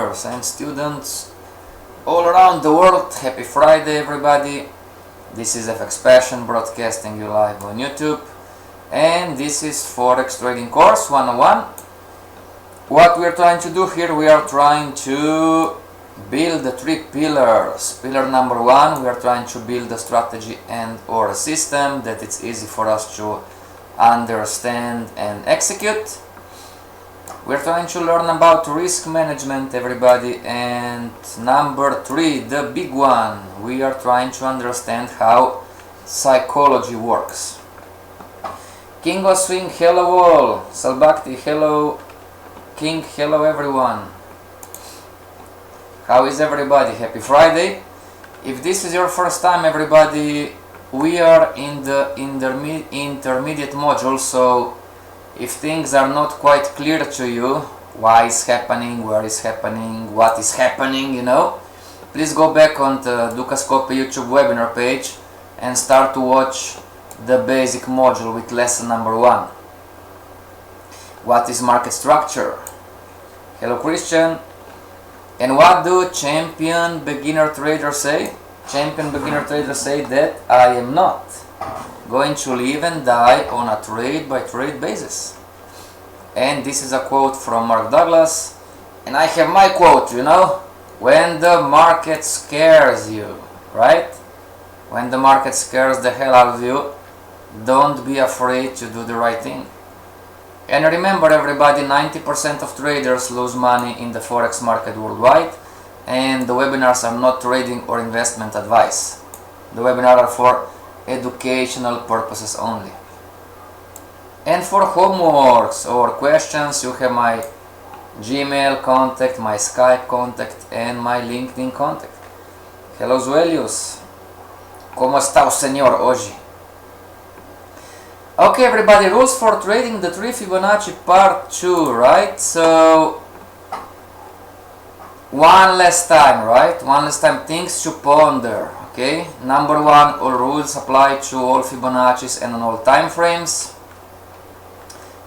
traders and students all around the world. Happy Friday, everybody. This is FXPassion broadcasting you live on YouTube, and this is Forex Trading Course 101. What we are trying to do here, we are trying to build the three pillars. Pillar number one, we are trying to build a strategy and or a system that it's easy for us to understand and execute. We're trying to learn about risk management, everybody. And number three, the big one, we are trying to understand how psychology works. King of Swing, hello all. Salbakti, hello. King, hello everyone. How is everybody? Happy Friday. If this is your first time, everybody, we are in the intermediate module, so if things are not quite clear to you, why is happening, where is happening, what is happening, please go back on the Stohastic YouTube webinar page and start to watch the basic module with lesson number one. What is market structure? Hello Christian. And what do champion beginner traders say? Champion beginner traders say that I am not going to live and die on a trade by trade basis. And this is a quote from Mark Douglas, and I have my quote, when the market scares you, right? When the market scares the hell out of you, don't be afraid to do the right thing. And remember everybody, 90% of traders lose money in the Forex market worldwide, and the webinars are not trading or investment advice. The webinars are for educational purposes only. And for homeworks or questions, you have my Gmail contact, my Skype contact, and my LinkedIn contact. Hello Zuelius. ¿Cómo está o señor hoje? Okay everybody, rules for trading the 3 Fibonacci part 2, right? So, one last time, things to ponder, okay? Number one, all rules apply to all Fibonaccis and on all time frames.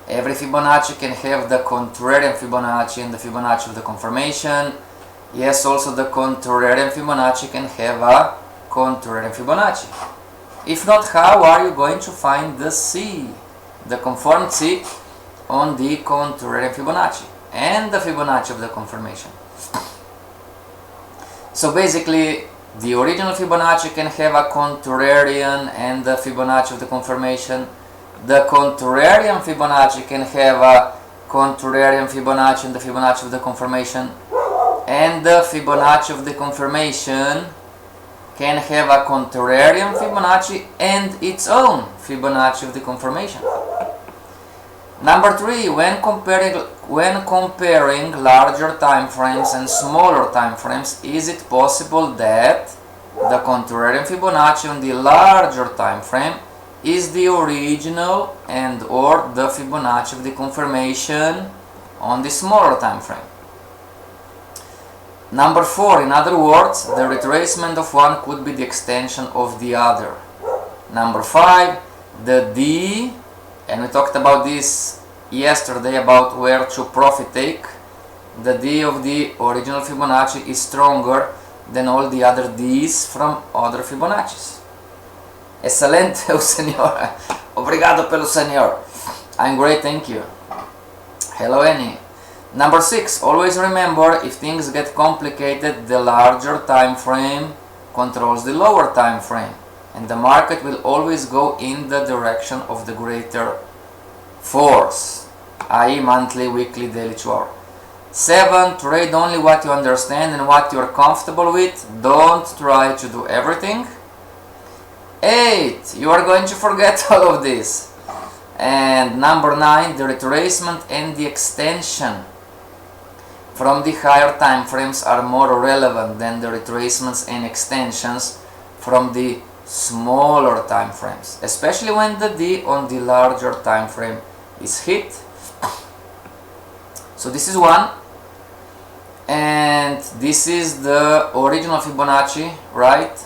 Every Fibonacci can have the contrarian Fibonacci and the Fibonacci of the confirmation. Yes, also the contrarian Fibonacci can have a contrarian Fibonacci. If not, how are you going to find the C, the conformed C, on the contrarian Fibonacci and the Fibonacci of the confirmation? So basically, the original Fibonacci can have a contrarian and the Fibonacci of the confirmation. The contrarian Fibonacci can have a contrarian Fibonacci and the Fibonacci of the confirmation. And the Fibonacci of the confirmation can have a contrarian Fibonacci and its own Fibonacci of the confirmation. Number three, when comparing larger time frames and smaller time frames, is it possible that the contrarian Fibonacci on the larger time frame is the original and or the Fibonacci of the confirmation on the smaller time frame? Number four, in other words, the retracement of one could be the extension of the other. Number five, the D, and we talked about this yesterday about where to profit take. The D of the original Fibonacci is stronger than all the other Ds from other Fibonaccis. Excelente, o senhor. Obrigado pelo senhor. I'm great, thank you. Hello, Annie. Number six, always remember, if things get complicated, the larger time frame controls the lower time frame, and the market will always go in the direction of the greater force, i.e. monthly, weekly, daily, 2 hour. 7, trade only what you understand and what you're comfortable with. Don't try to do everything. 8, you are going to forget all of this. And number 9, the retracement and the extension from the higher time frames are more relevant than the retracements and extensions from the smaller time frames, especially when the D on the larger time frame is hit. So this is one, and this is the original Fibonacci, right?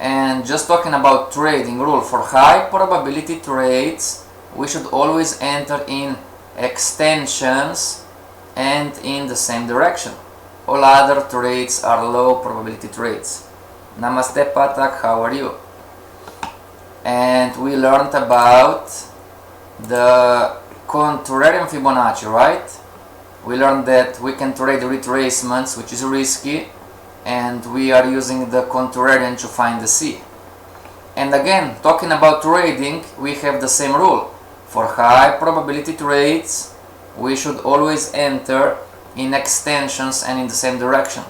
And just talking about trading rule, for high probability trades we should always enter in extensions and in the same direction. All other trades are low probability trades. Namaste Patak, how are you? And we learned about the contrarian Fibonacci, right? We learned that we can trade retracements, which is risky, and we are using the contrarian to find the C. And again, talking about trading, we have the same rule. For high probability trades, we should always enter in extensions and in the same direction.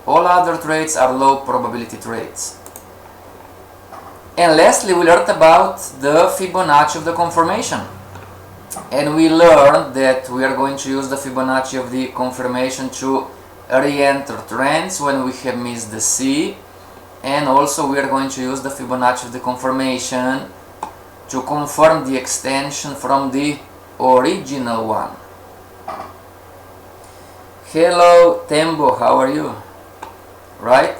All other trades are low probability trades. And lastly, we learned about the Fibonacci of the confirmation. And we learned that we are going to use the Fibonacci of the confirmation to re-enter trends when we have missed the C. And also we are going to use the Fibonacci of the confirmation to confirm the extension from the original one. Hello Tembo, how are you? Right?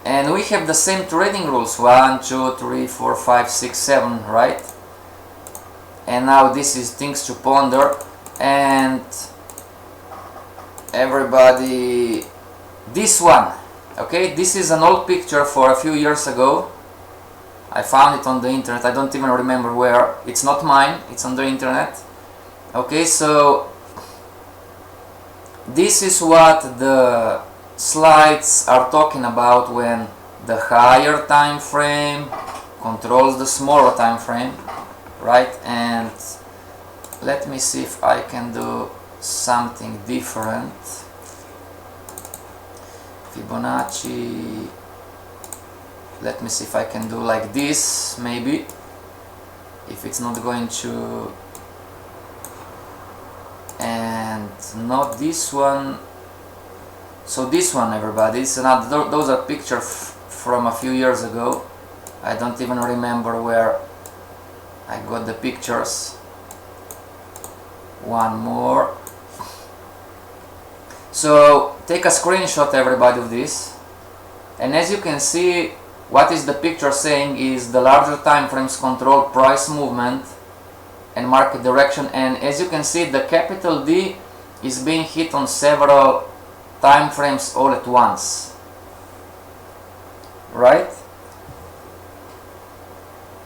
And we have the same trading rules, 1, 2, 3, 4, 5, 6, 7, right? And now this is things to ponder. And everybody, this one, okay, this is an old picture for a few years ago. I found it on the internet, I don't even remember where. It's not mine, it's on the internet. Okay, so this is what the slides are talking about when the higher time frame controls the smaller time frame, right? And let me see if I can do something different. Fibonacci, let me see if I can do like this, maybe, if it's not going to, and not this one. So this one, everybody, it's another, those are pictures from a few years ago. I don't even remember where I got the pictures. One more. So take a screenshot, everybody, of this, and as you can see, what is the picture saying is the larger time frames control price movement and market direction, and as you can see, the capital D is being hit on several time frames all at once, right?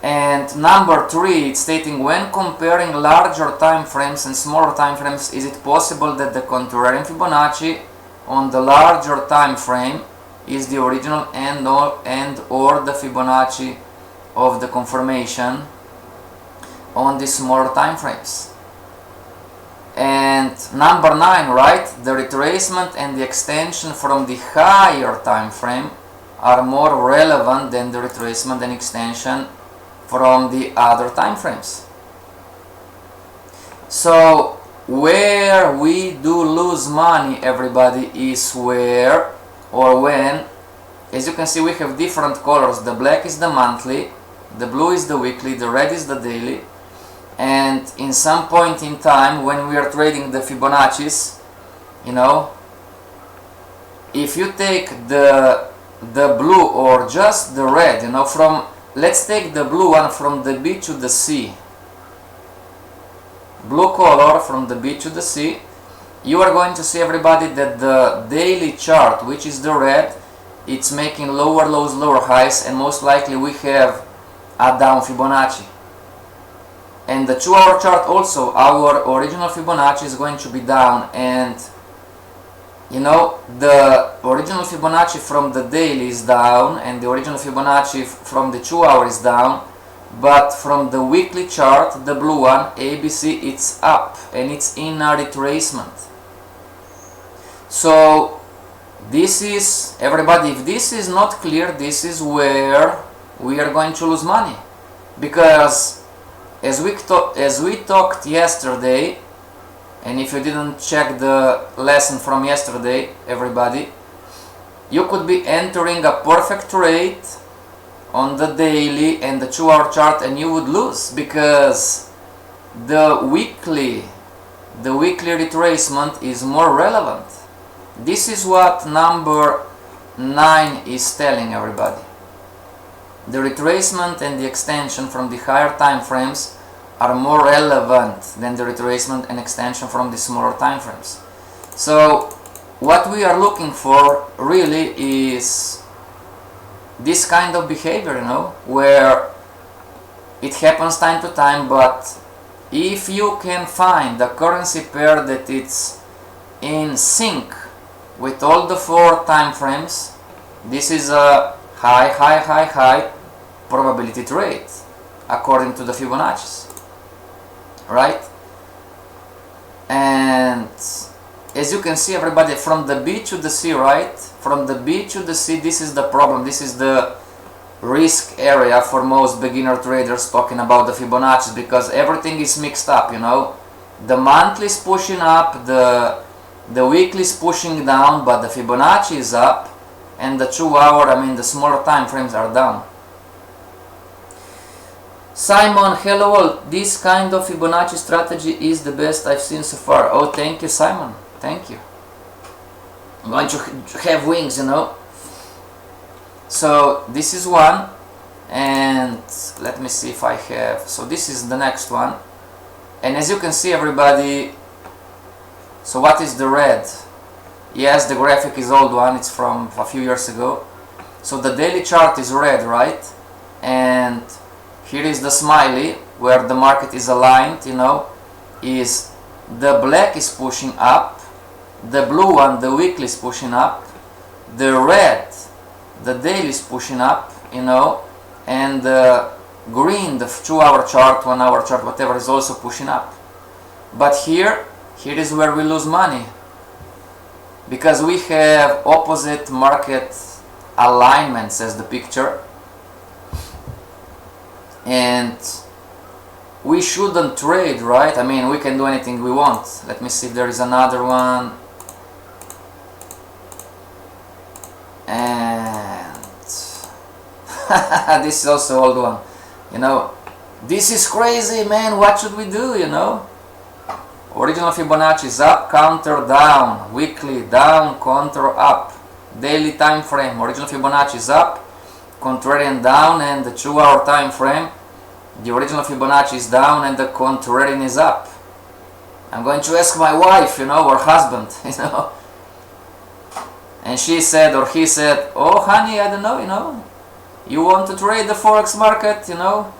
And number 3, it's stating, when comparing larger time frames and smaller time frames, is it possible that the contrarian Fibonacci on the larger time frame is the original and or the Fibonacci of the confirmation on the smaller time frames? And number 9, right, the retracement and the extension from the higher time frame are more relevant than the retracement and extension from the other time frames. So where we do lose money, everybody, is where or when, as you can see, we have different colors. The black is the monthly, the blue is the weekly, the red is the daily. And in some point in time when we are trading the Fibonaccis, you know, if you take the blue or just the red, you know, from, let's take the blue one from the B to the C, blue color from the B to the C, you are going to see, everybody, that the daily chart, which is the red, it's making lower lows, lower highs, and most likely we have a down Fibonacci. And the 2-hour chart also, our original Fibonacci is going to be down, and you know, the original Fibonacci from the daily is down and the original Fibonacci from the 2-hour is down, but from the weekly chart, the blue one, ABC, it's up and it's in a retracement. So this is, everybody, if this is not clear, this is where we are going to lose money, because as we talked yesterday, and if you didn't check the lesson from yesterday, everybody, you could be entering a perfect trade on the daily and the 2-hour chart and you would lose, because the weekly retracement is more relevant. This is what number 9 is telling everybody. The retracement and the extension from the higher time frames are more relevant than the retracement and extension from the smaller time frames. So what we are looking for really is this kind of behavior, you know, where it happens time to time, but if you can find a currency pair that it's in sync with all the 4 time frames, this is a high probability trade according to the Fibonacci's, right? And as you can see, everybody, from the B to the C, right? From the B to the C, this is the problem. This is the risk area for most beginner traders talking about the Fibonacci, because everything is mixed up, you know. The monthly is pushing up, the weekly is pushing down, but the Fibonacci is up, and the 2 hour, I mean the smaller time frames are down. Simon, hello all. This kind of Fibonacci strategy is the best I've seen so far. Oh, thank you, Simon. Thank you. I'm going to have wings, you know. So this is one, and let me see if I have. So this is the next one, and as you can see, everybody. So what is the red? Yes, the graphic is old one. It's from a few years ago. So the daily chart is red, right? And here is the smiley where the market is aligned, you know, is the black is pushing up, the blue one, the weekly is pushing up, the red, the daily is pushing up, you know, and the green, the 2 hour chart, 1 hour chart, whatever, is also pushing up. But here is where we lose money, because we have opposite market alignments as the picture, and we shouldn't trade, right? I mean, we can do anything we want. Let me see if there is another one. And this is also old one, you know. This is crazy, man. What should we do, you know? Original Fibonacci is up, counter down, weekly down, counter up, daily time frame. Original Fibonacci is up, contrarian down, and the 2 hour time frame, the original Fibonacci is down and the contrarian is up. I'm going to ask my wife, you know, or husband, you know. And she said, or he said, oh honey, I don't know, you know, you want to trade the Forex market, you know,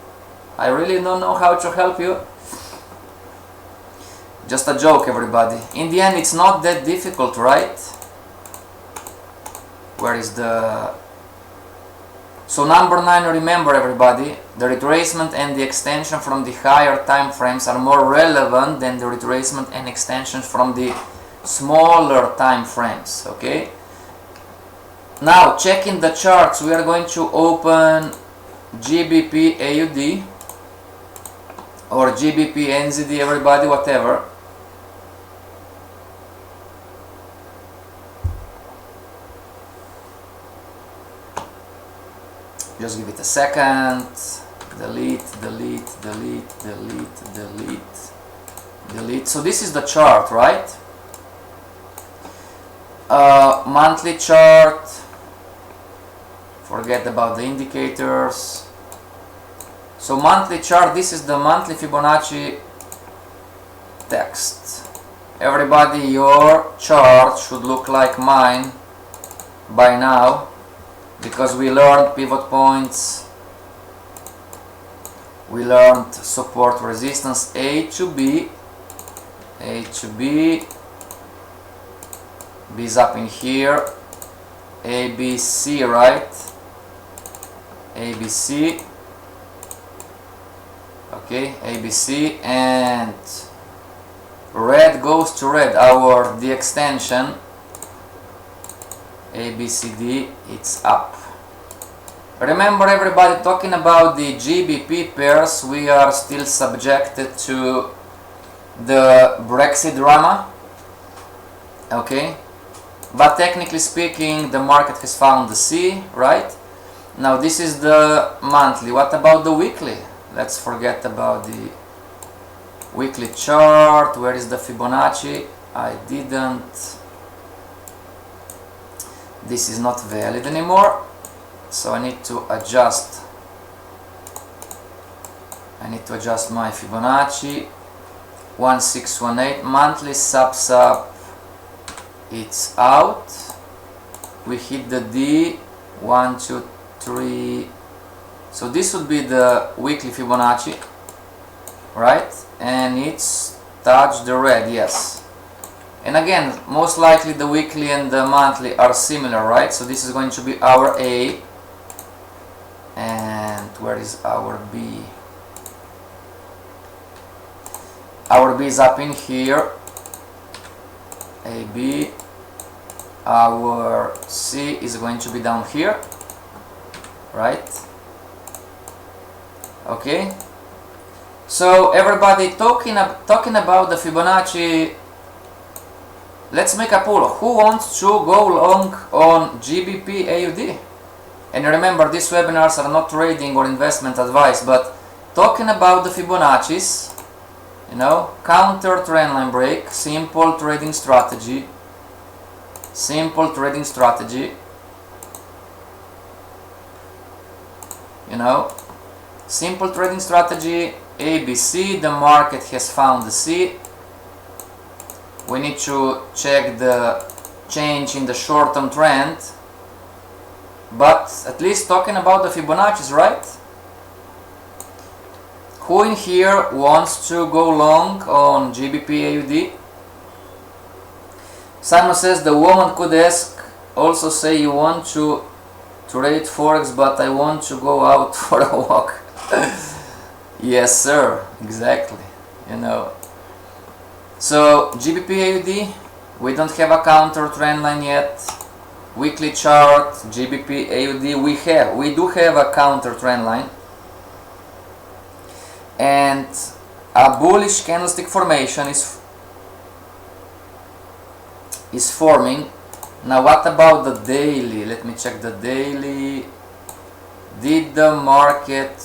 I really don't know how to help you. Just a joke, everybody. In the end, it's not that difficult, right? Where is the... So number 9, remember everybody, the retracement and the extension from the higher time frames are more relevant than the retracement and extensions from the smaller time frames, okay? Now, checking the charts, we are going to open GBP AUD or GBP NZD, everybody, whatever. Just give it a second. Delete, delete, delete, delete, delete, delete. So this is the chart, right? Monthly chart. Forget about the indicators. So monthly chart, this is the monthly Fibonacci text. Everybody, your chart should look like mine by now, because we learned pivot points, we learned support resistance, A to B, A to B, B is up in here, A, B, C, right? A, B, C, okay, A, B, C, and red goes to red, the extension, A, B, C, D, it's up. Remember everybody, talking about the GBP pairs, we are still subjected to the Brexit drama, okay? But technically speaking, the market has found the C, right? Now this is the monthly. What about the weekly? Let's forget about the weekly chart. Where is the Fibonacci? I didn't. This is not valid anymore, so I need to adjust. I need to adjust my Fibonacci. 1618 monthly sub it's out. We hit the D, 1, 2, 3. So this would be the weekly Fibonacci, right? And it's touched the red, yes. And again, most likely the weekly and the monthly are similar, right? So this is going to be our A. And where is our B? Our B is up in here. AB. Our C is going to be down here, right? Okay. So everybody talking about the Fibonacci. Let's make a poll. Who wants to go long on GBP AUD? And remember, these webinars are not trading or investment advice, but talking about the Fibonacci's, you know, counter trendline break, simple trading strategy, you know, simple trading strategy, ABC, the market has found the C. We need to check the change in the short-term trend, but at least talking about the Fibonacci's, right? Who in here wants to go long on GBP AUD? Simon says the woman could ask, also say you want to trade Forex, but I want to go out for a walk. Yes, sir, exactly, you know. So GBP AUD, we don't have a counter trend line yet. Weekly chart, GBP AUD, we do have a counter trend line. And a bullish candlestick formation is forming. Now what about the daily? Let me check the daily. Did the market,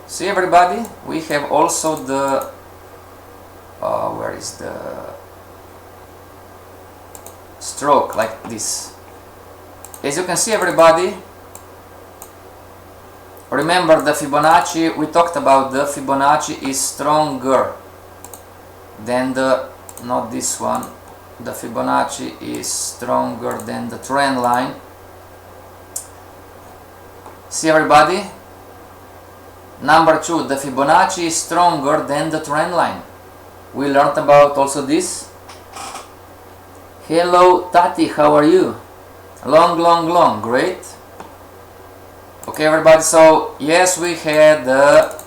see everybody, we have also the where is the stroke, like this. As you can see everybody, remember the Fibonacci, we talked about the Fibonacci is stronger than the, not this one, the Fibonacci is stronger than the trend line. See everybody? Number 2, the Fibonacci is stronger than the trend line. We learned about also this. Hello Tati, how are you? Long, great. Okay everybody, so yes, we had the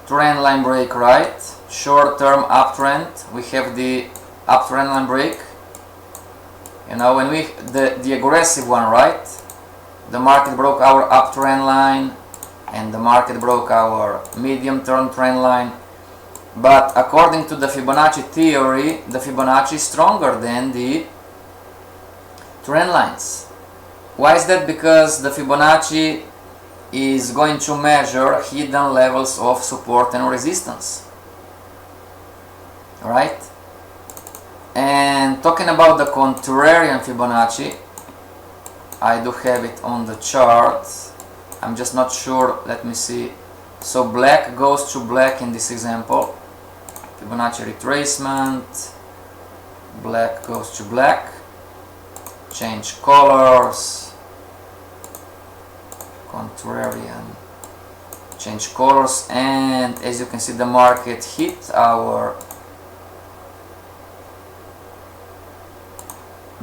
trend line break, right? Short-term uptrend. We have the uptrend line break. You know, when we the aggressive one, right? The market broke our uptrend line and the market broke our medium-term trend line. But according to the Fibonacci theory, the Fibonacci is stronger than the trend lines. Why is that? Because the Fibonacci is going to measure hidden levels of support and resistance. Alright? And talking about the contrarian Fibonacci, I do have it on the chart. I'm just not sure. Let me see. So black goes to black in this example. Fibonacci retracement. Black goes to black. Change colors. Contrarian. Change colors, and as you can see, the market hit our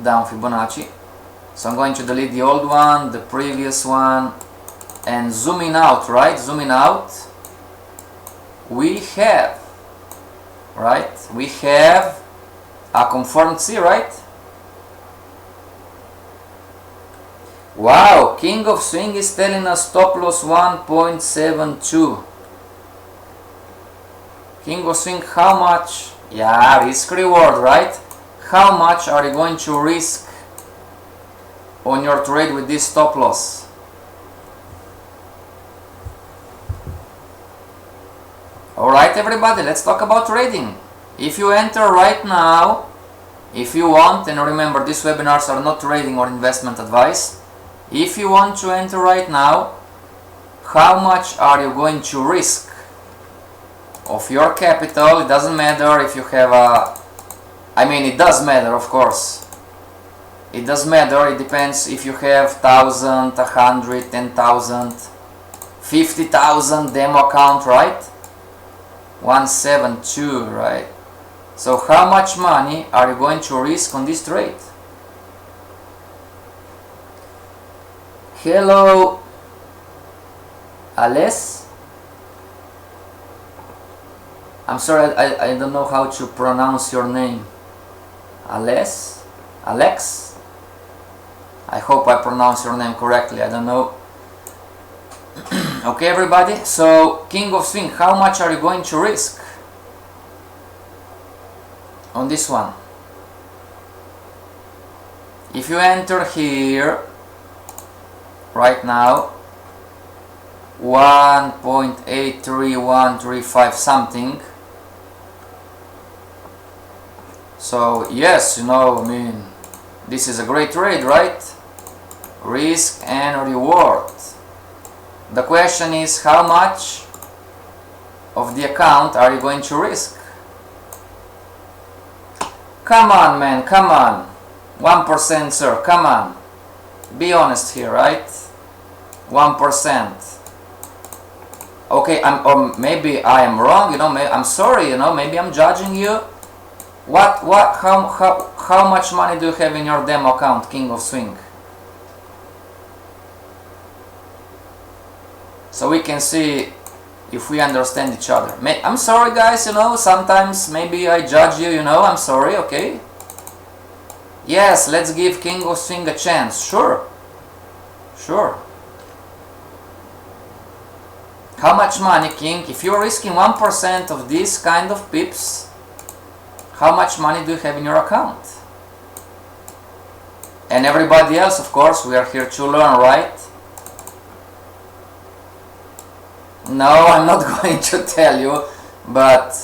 down Fibonacci. So I'm going to delete the old one, the previous one, and zooming out, right? Zooming out, we have, right? We have a confirmed C, right? Wow, King of Swing is telling us stop loss 1.72. King of Swing, how much? Yeah, risk reward, right? How much are you going to risk on your trade with this stop loss? Alright everybody, let's talk about trading. If you enter right now, if you want, and remember these webinars are not trading or investment advice, if you want to enter right now, how much are you going to risk of your capital? It doesn't matter if you have a I mean, it does matter, of course. It does matter. It depends if you have 1,000, 100, 10,000, 50,000 demo account, right? 172, right? So how much money are you going to risk on this trade? Hello, Alice. I'm sorry, I don't know how to pronounce your name. Alice? Alex? I hope I pronounce your name correctly, I don't know. Okay, everybody, so King of Swing, how much are you going to risk on this one? If you enter here right now, 1.83135 something. So yes, you know, I mean, this is a great trade, right? Risk and reward. The question is, how much of the account are you going to risk? Come on, man, come on. 1%, sir, come on. Be honest here, right? 1%. Okay, or maybe I am wrong, you know, I'm sorry, you know, maybe I'm judging you. How much money do you have in your demo account, King of Swing? So we can see if we understand each other. I'm sorry, guys, you know, sometimes maybe I judge you, you know, I'm sorry, okay? Yes, let's give King of Swing a chance, sure. Sure. How much money, King? If you're risking 1% of this kind of pips, how much money do you have in your account? And everybody else, of course, we are here to learn, right? No, I'm not going to tell you, but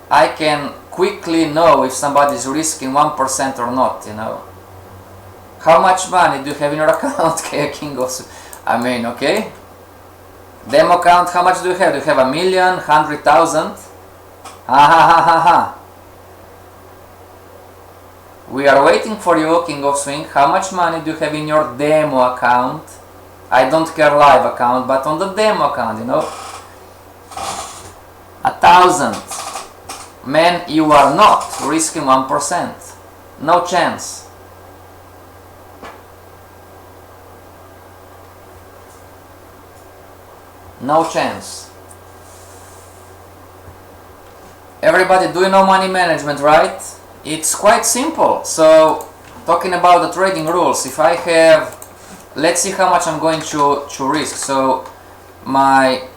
I can quickly know if somebody is risking 1% or not, you know. How much money do you have in your account, King of Swing? I mean, okay. Demo account, how much do you have? Do you have 1,000,000, 100,000? We are waiting for you, King of Swing. How much money do you have in your demo account? I don't care live account, but on the demo account, you know. 1,000. Man, you are not risking 1%. No chance. No chance. Everybody, do you know money management, right? It's quite simple. So, talking about the trading rules, if I have, let's see how much I'm going to risk. So, my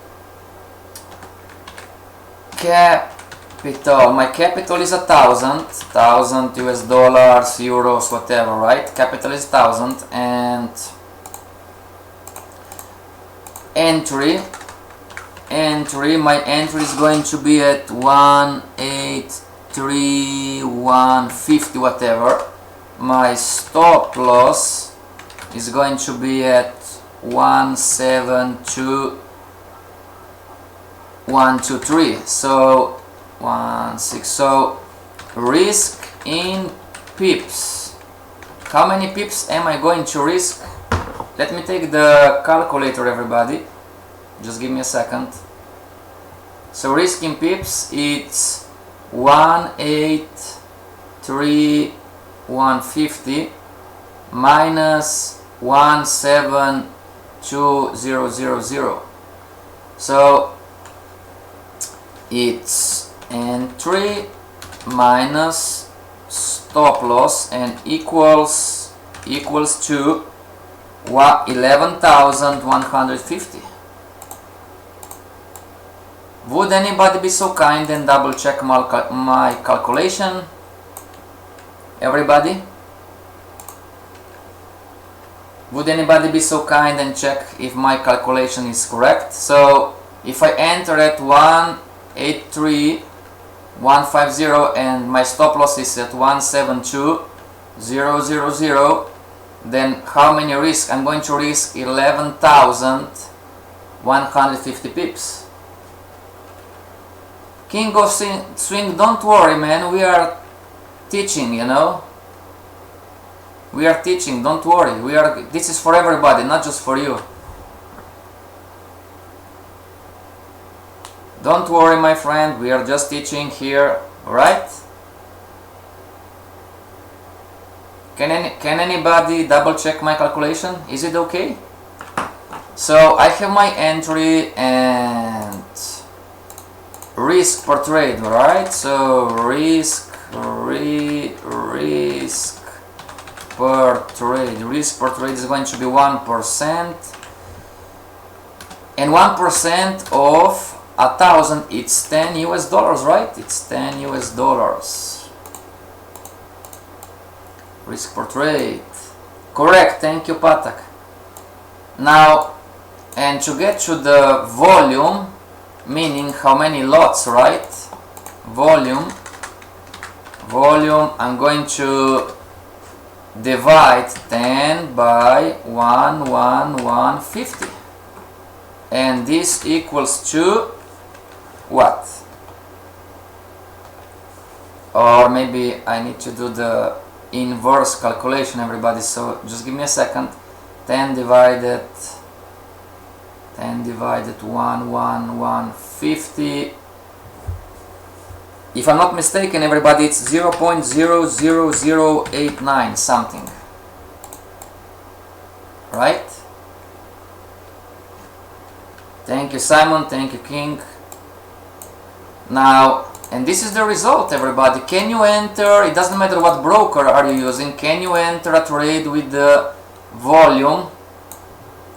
capital is 1,000 US dollars, euros, whatever, right? Capital is 1,000, and my entry is going to be at 183,150, whatever. My stop loss is going to be at 172,123. So 16. So risk in pips. How many pips am I going to risk? Let me take the calculator, everybody. Just give me a second. So risk in pips, it's 183,150 minus 172,000. So it's entry minus stop loss and equals to 11,150. Would anybody be so kind and double check my calculation? Everybody? Would anybody be so kind and check if my calculation is correct? So if I enter at 183,150 and my stop loss is at 172,000, then how many risk? I'm going to risk 11,150 pips. King of swing, don't worry, man, we are teaching, you know. We are teaching, don't worry. This is for everybody, not just for you. Don't worry, my friend, we are just teaching here, right? Can anybody double check my calculation? Is it okay? So I have my entry and risk per trade, right? So risk per trade. Risk per trade is going to be 1%, and 1% of 1,000, it's 10 US dollars, right? It's 10 US dollars. Risk per trade. Correct, thank you, Patak. Now, and to get to the volume, meaning how many lots, right? Volume, I'm going to divide 10 by 1,150, and this equals to what? Or maybe I need to do the inverse calculation, everybody, so just give me a second. 10 divided 1,150. If I'm not mistaken, everybody, it's 0.00089 something, right? Thank you, Simon. Thank you, King. Now, and this is the result, everybody. Can you enter, it doesn't matter what broker are you using, can you enter a trade with the volume,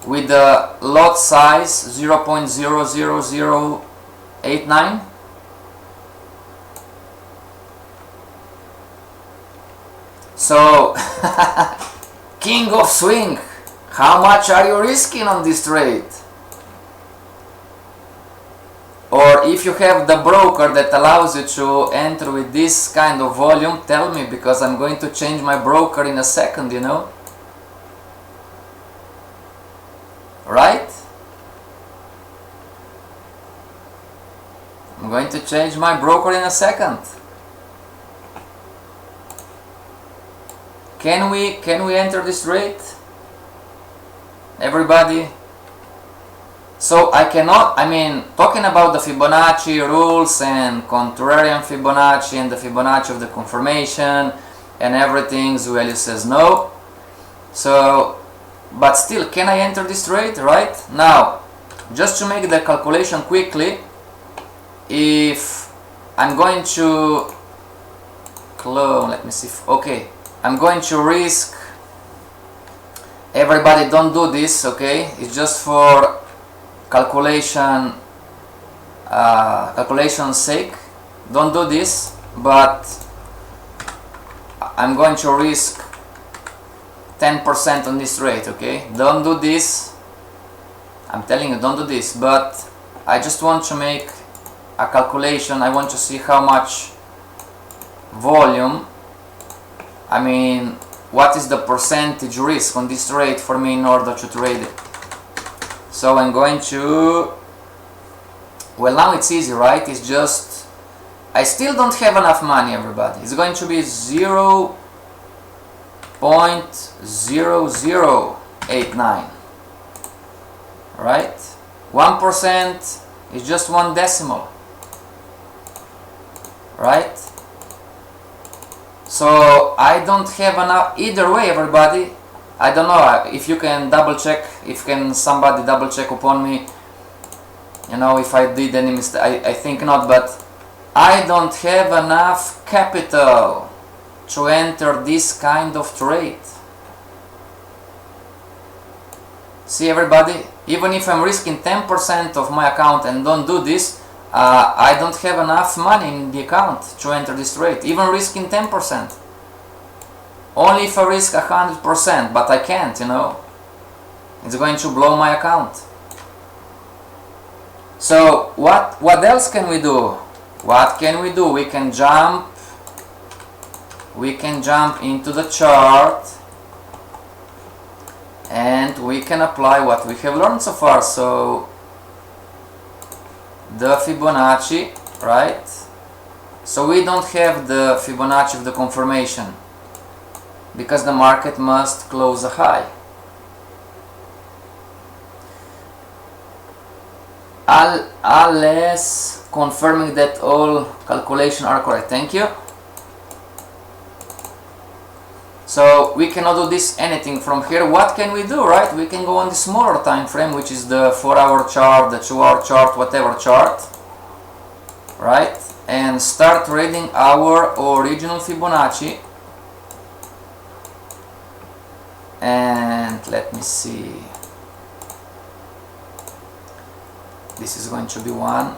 with the lot size 0.00089? So, King of Swing, how much are you risking on this trade? Or if you have the broker that allows you to enter with this kind of volume, tell me, because I'm going to change my broker in a second, you know. Right? I'm going to change my broker in a second. Can we enter this trade? Everybody? So I cannot, I mean, talking about the Fibonacci rules and contrarian Fibonacci and the Fibonacci of the confirmation and everything, Zueli says no. So, but still, can I enter this trade, right? Now, just to make the calculation quickly, if I'm going to clone, let me see, okay, I'm going to risk, everybody don't do this, okay, it's just for calculation's sake, don't do this, but I'm going to risk 10% on this trade, okay, don't do this, I'm telling you, don't do this, but I just want to make a calculation. I want to see how much volume, I mean, what is the percentage risk on this trade for me in order to trade it. So I'm going to, well, now it's easy, right? It's just, I still don't have enough money, everybody. It's going to be 0.0089, right? 1% is just one decimal, right? So I don't have enough, either way, everybody. I don't know if you can double check, if can somebody double check upon me, you know, if I did any mistake. I think not, but I don't have enough capital to enter this kind of trade. See, everybody, even if I'm risking 10% of my account and don't do this, I don't have enough money in the account to enter this trade, even risking 10%. Only if I risk 100%, but I can't, you know. It's going to blow my account. So what else can we do? What can we do? We can jump into the chart and we can apply what we have learned so far. So the Fibonacci right? So we don't have the Fibonacci of the confirmation because the market must close a high. Ales confirming that all calculations are correct. Thank you. So we cannot do this anything from here. What can we do, right? We can go on the smaller time frame, which is the 4-hour chart, the 2-hour chart, whatever chart, right? And start reading our original Fibonacci. And let me see. This is going to be one.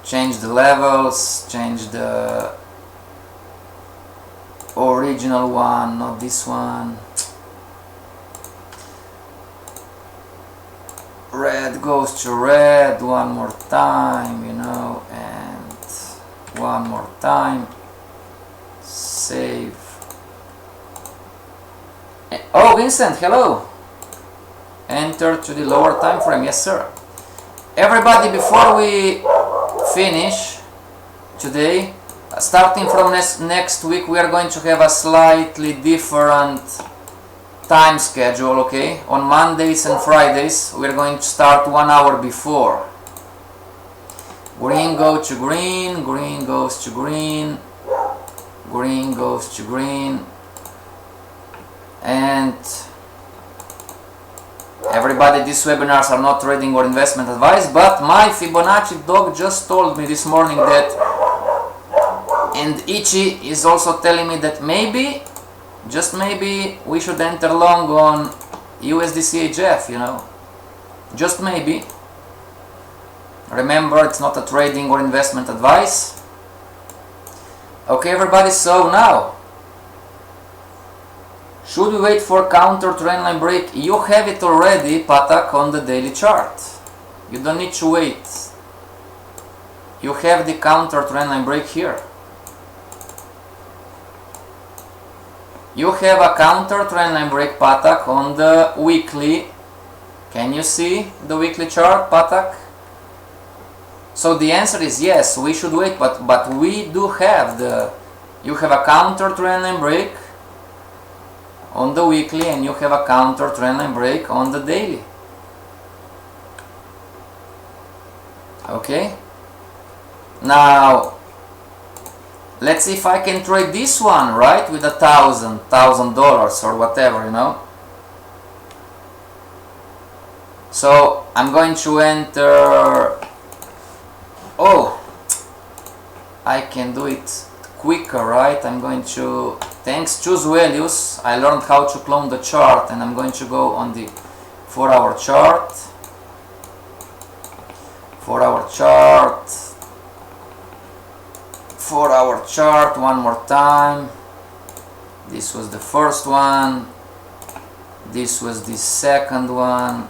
Change the levels, change the original one, not this one. Red goes to red one more time, you know, and one more time. Save. Oh, Vincent, hello. Enter to the lower time frame. Yes, sir. Everybody, before we finish today, starting from next week, we are going to have a slightly different time schedule, okay? On Mondays and Fridays, we are going to start 1 hour before. Green goes to green, green goes to green, green goes to green, and everybody, these webinars are not trading or investment advice, but my Fibonacci dog just told me this morning that, and Ichi is also telling me that maybe, just maybe, we should enter long on USDCHF, you know, just maybe. Remember, it's not a trading or investment advice. Okay, everybody, so now, should we wait for counter trendline break? You have it already, Patak, on the daily chart. You don't need to wait. You have the counter trendline break here. You have a counter trendline break, Patak, on the weekly. Can you see the weekly chart, Patak? So the answer is yes, we should wait, but we do have the, you have a counter trendline break on the weekly and you have a counter trendline break on the daily. Okay, now let's see if I can trade this one, right, with $1,000 or whatever, you know. So I'm going to enter. Oh, I can do it quicker, right? I'm going to, thanks, choose values. I learned how to clone the chart, and I'm going to go on the 4-hour chart. 4-hour chart. 4-hour chart one more time. This was the first one. This was the second one.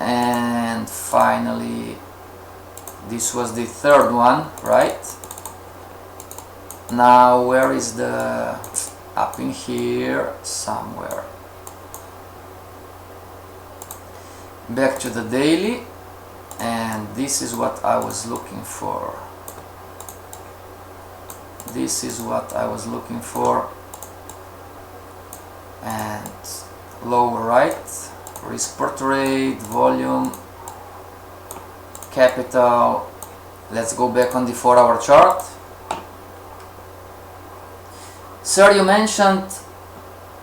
And finally, this was the third one, right? Now, where is the, up in here somewhere. Back to the daily, and this is what I was looking for. This is what I was looking for. And lower right, risk per trade, volume, capital. Let's go back on the 4-hour chart. Sir, you mentioned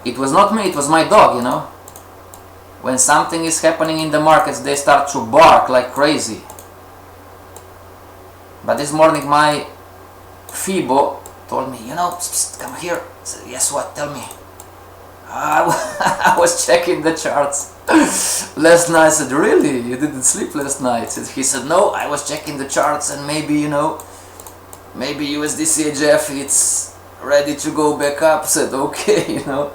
it was not me, it was my dog, you know. When something is happening in the markets, they start to bark like crazy. But this morning my Fibo told me, you know, psst, psst, come here. I said, yes, what? Tell me. I was checking the charts last night. I said, really? You didn't sleep last night? He said, no, I was checking the charts and maybe, you know, maybe USDCHF, it's ready to go back up. I said, okay, you know.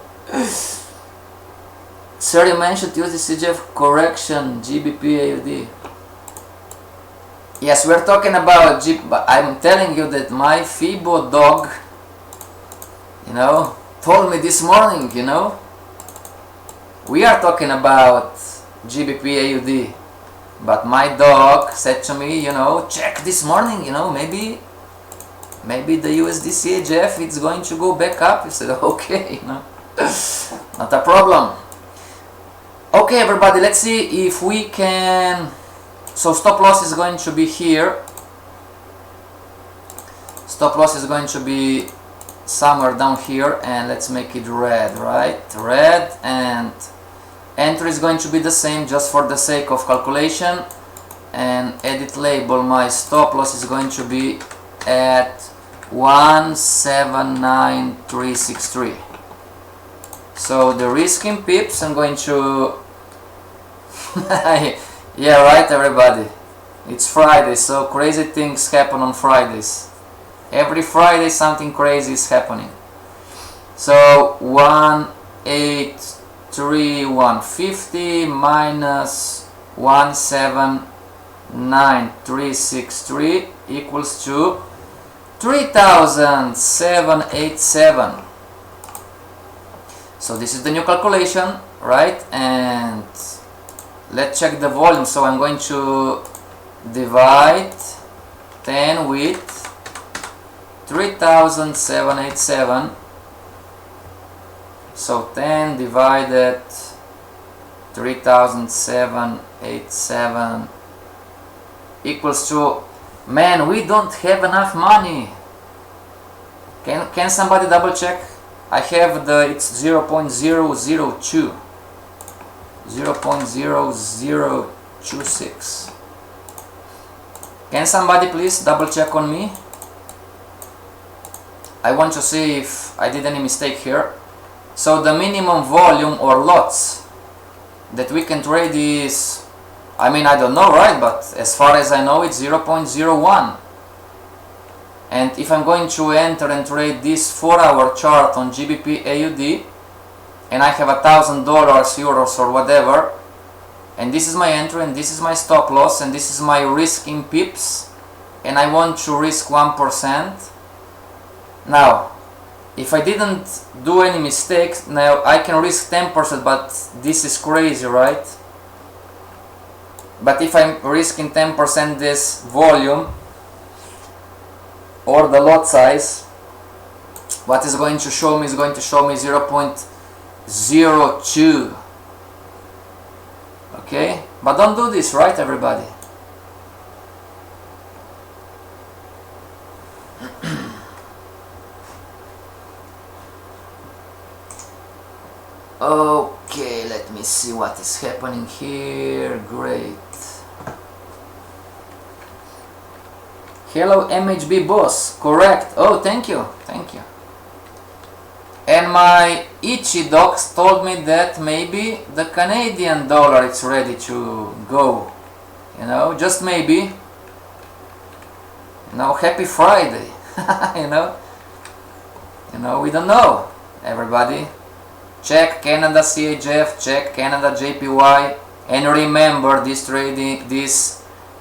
Sir, you mentioned USDCHF correction, GBP AUD. Yes, we're talking about GBP, but I'm telling you that my Fibo dog, you know, told me this morning, you know, we are talking about GBP AUD. But my dog said to me, you know, check this morning, you know, maybe the USD CHF it's going to go back up. I said, okay, you know, not a problem. Okay, everybody, let's see if we can. So stop loss is going to be here. Stop loss is going to be somewhere down here, and let's make it red, right? Red, and entry is going to be the same just for the sake of calculation. And edit label, my stop loss is going to be at 179363. So the risk in pips, I'm going to yeah, right, everybody, it's Friday, so crazy things happen on Fridays. Every Friday something crazy is happening. So 183,150 minus 179363 equals to 3,787. So this is the new calculation, right? And let's check the volume. So I'm going to divide 10 with 3,787. So 10 divided 3,787 equals to, man, we don't have enough money. Can somebody double check? I have it's 0.002. 0.0026. Can somebody please double check on me? I want to see if I did any mistake here. So the minimum volume or lots that we can trade is, I mean, I don't know, right? But as far as I know, it's 0.01. And if I'm going to enter and trade this 4-hour chart on GBP AUD, and I have $1,000, euros or whatever, and this is my entry and this is my stop loss and this is my risk in pips, and I want to risk 1%. Now, if I didn't do any mistakes, now I can risk 10%, but this is crazy, right? But if I'm risking 10% this volume or the lot size, what is going to show me is going to show me 0.02. Okay, but don't do this, right, everybody? Okay, let me see what is happening here. Great. Hello, MHB boss. Correct. Oh, thank you. Thank you. And my itchy dogs told me that maybe the Canadian dollar is ready to go. You know, just maybe. You know, happy Friday. you know, we don't know, everybody. Check Canada CHF, check Canada JPY, and remember, these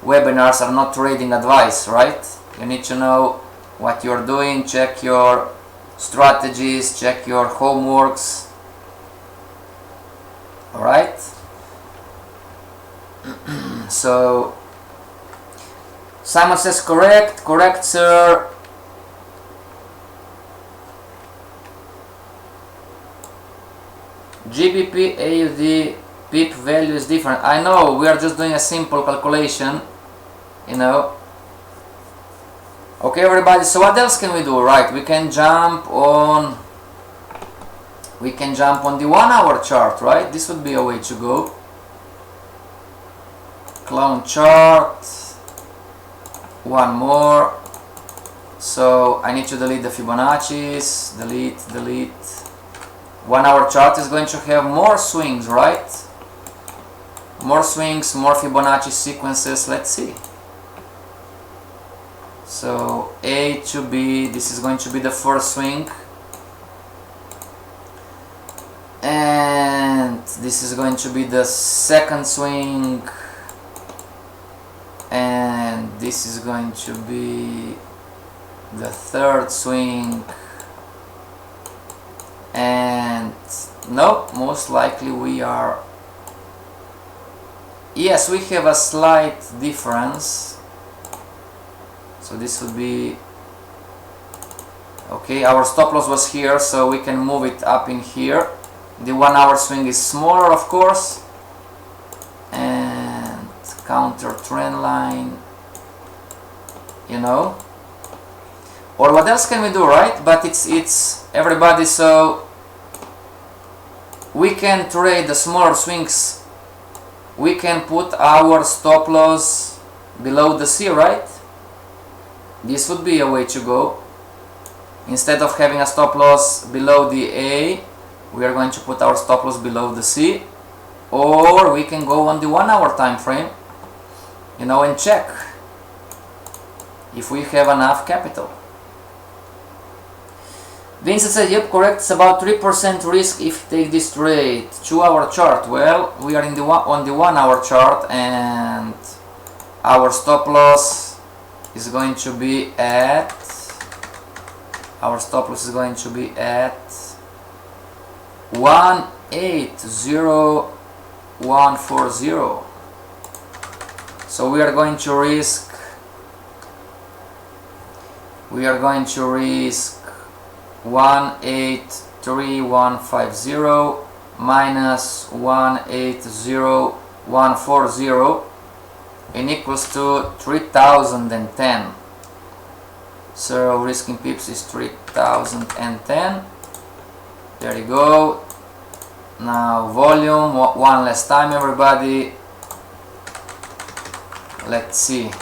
webinars are not trading advice, right? You need to know what you're doing, check your strategies, check your homeworks. Alright? So Simon says correct sir. GBP AUD pip value is different. I know, we are just doing a simple calculation, you know. Okay, everybody, so what else can we do? Right, we can jump on the 1 hour chart, right? This would be a way to go. Clone chart, one more. So I need to delete the Fibonacci's, delete. 1 hour chart is going to have more swings, right? More swings, more Fibonacci sequences. Let's see. So A to B, this is going to be the first swing, and this is going to be the second swing, and this is going to be the third swing. And no, most likely we are yes, we have a slight difference. So this would be okay. Our stop loss was here, so we can move it up in here. The 1 hour swing is smaller, of course, and counter trend line, you know. Or what else can we do, right? But it's everybody, so we can trade the smaller swings. We can put our stop loss below the C, right? This would be a way to go. Instead of having a stop loss below the A, we are going to put our stop loss below the C. Or we can go on the 1 hour time frame, you know, and check if we have enough capital. Vincent said, yep, correct, it's about 3% risk if you take this trade. 2 hour chart, well, we are in on the 1 hour chart, and our stop loss is going to be at 180,140. So we are going to risk 183,150 minus 180,140, and equals to 3010. So risk in pips is 3010. There you go. Now volume, one last time, everybody. Let's see.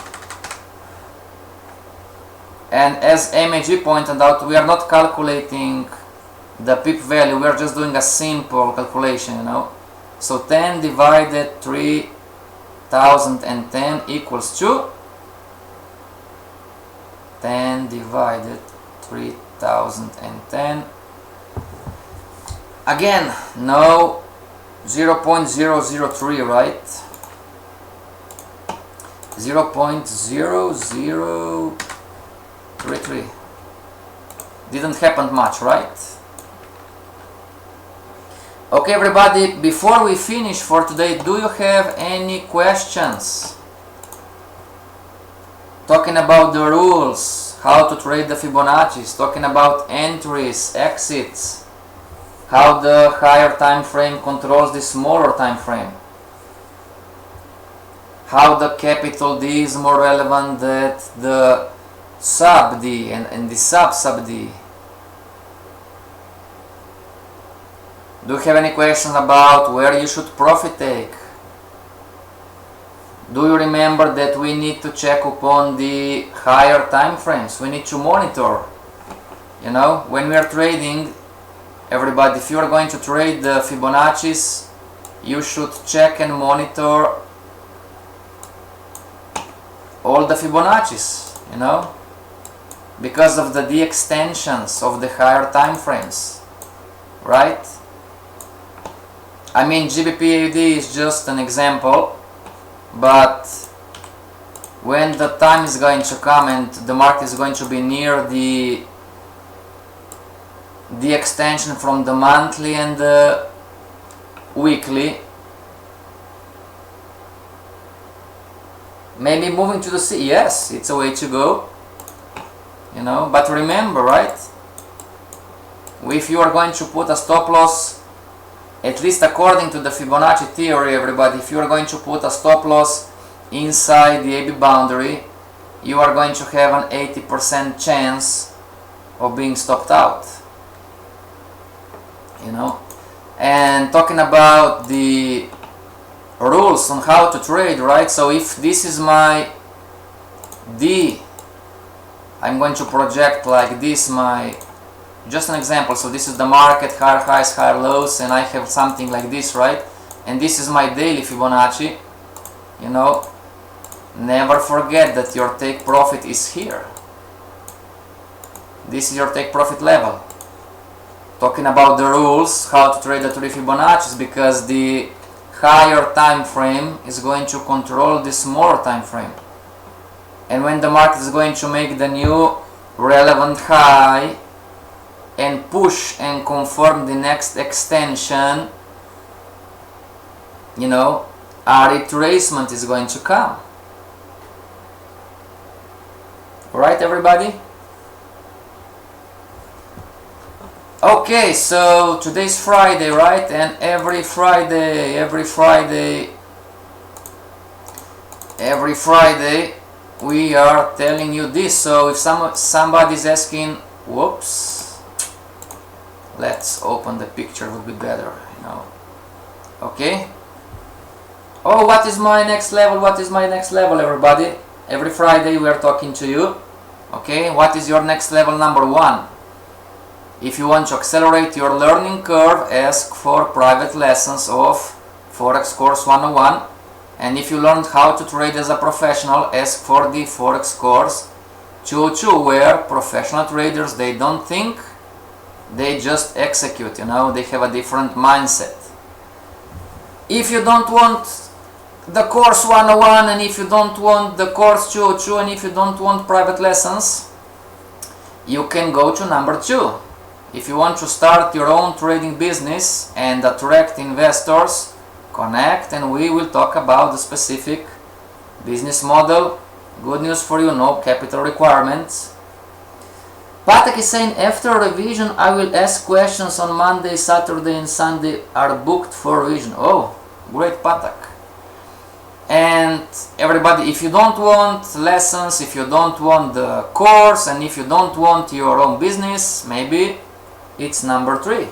And as MAG pointed out, we are not calculating the pip value, we are just doing a simple calculation, you know. So 10 divided 3010 equals to 10 divided 3010. Again, no 0.003, right? 0.0033. Didn't happen much, right? Okay, everybody, before we finish for today, do you have any questions? Talking about the rules, how to trade the Fibonacci's, talking about entries, exits, how the higher time frame controls the smaller time frame, how the capital D is more relevant than the sub D and the sub D. Do you have any questions about where you should profit take? Do you remember that we need to check upon the higher time frames? We need to monitor. You know, when we are trading, everybody, if you are going to trade the Fibonacci's, you should check and monitor all the Fibonacci's, you know, because of the D extensions of the higher time frames, right? I mean, GBP/AUD is just an example, but when the time is going to come and the market is going to be near the extension from the monthly and the weekly, maybe moving to the C, yes, it's a way to go, you know. But remember, right, if you are going to put a stop loss, at least according to the Fibonacci theory, everybody, if you are going to put a stop loss inside the AB boundary, you are going to have an 80% chance of being stopped out, you know. And talking about the rules on how to trade, right? So if this is my D, I'm going to project like this, my, just an example, so this is the market, higher highs, higher lows, and I have something like this, right? And this is my daily Fibonacci, you know. Never forget that your take profit is here. This is your take profit level. Talking about the rules, how to trade the 3 Fibonacci's, because the higher time frame is going to control the smaller time frame. And when the market is going to make the new relevant high and push and confirm the next extension, you know, a retracement is going to come. Alright, everybody? Okay, so today's Friday, right? And every Friday we are telling you this. So if somebody's asking, whoops, let's open the picture, would be better, you know. Okay. Oh, what is my next level? What is my next level, everybody? Every Friday we are talking to you. Okay, what is your next level? Number 1. If you want to accelerate your learning curve, ask for private lessons of Forex Course 101. And if you learned how to trade as a professional, ask for the Forex Course 202, where professional traders, they don't think, they just execute, you know, they have a different mindset. If you don't want the course 101, and if you don't want the course 202, and if you don't want private lessons, you can go to number 2. If you want to start your own trading business and attract investors, connect and we will talk about the specific business model. Good news for you, no capital requirements. Patek is saying, after revision I will ask questions on Monday, Saturday and Sunday are booked for revision. Oh, great, Patek. And everybody, if you don't want lessons, if you don't want the course, and if you don't want your own business, maybe it's number 3.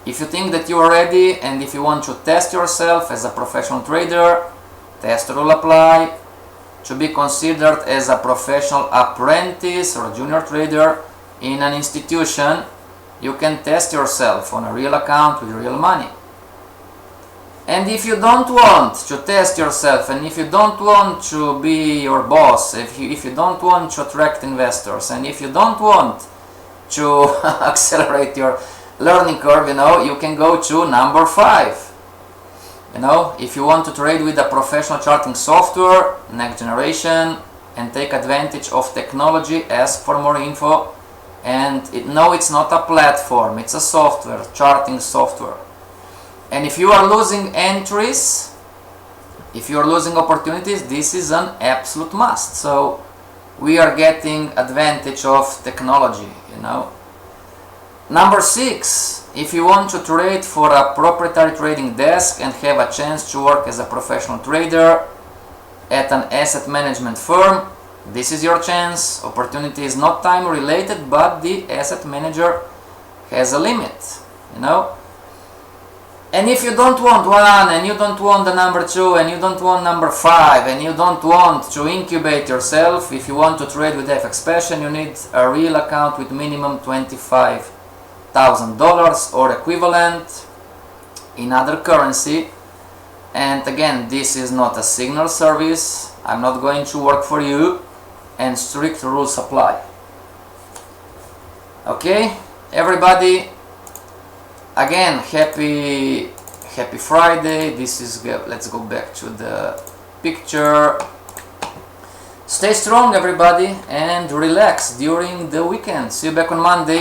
If you think that you are ready and if you want to test yourself as a professional trader, test will apply. To be considered as a professional apprentice or junior trader in an institution, you can test yourself on a real account with real money. And if you don't want to test yourself, and if you don't want to be your boss, if you don't want to attract investors, and if you don't want to accelerate your learning curve, you know, you can go to number 5. You know, if you want to trade with a professional charting software, next generation, and take advantage of technology, ask for more info. And no, it's not a platform, it's a software, charting software. And if you are losing entries, if you are losing opportunities, this is an absolute must. So we are getting advantage of technology, you know. Number 6, if you want to trade for a proprietary trading desk and have a chance to work as a professional trader at an asset management firm, this is your chance. Opportunity is not time related, but the asset manager has a limit, you know. And if you don't want 1, and you don't want the number 2, and you don't want number 5, and you don't want to incubate yourself, if you want to trade with FXPassion, you need a real account with minimum $25,000 or equivalent in other currency. And again, this is not a signal service. I'm not going to work for you, and strict rules apply. Okay, everybody. Again, happy Friday. This is, let's go back to the picture. Stay strong, everybody, and relax during the weekend. See you back on Monday.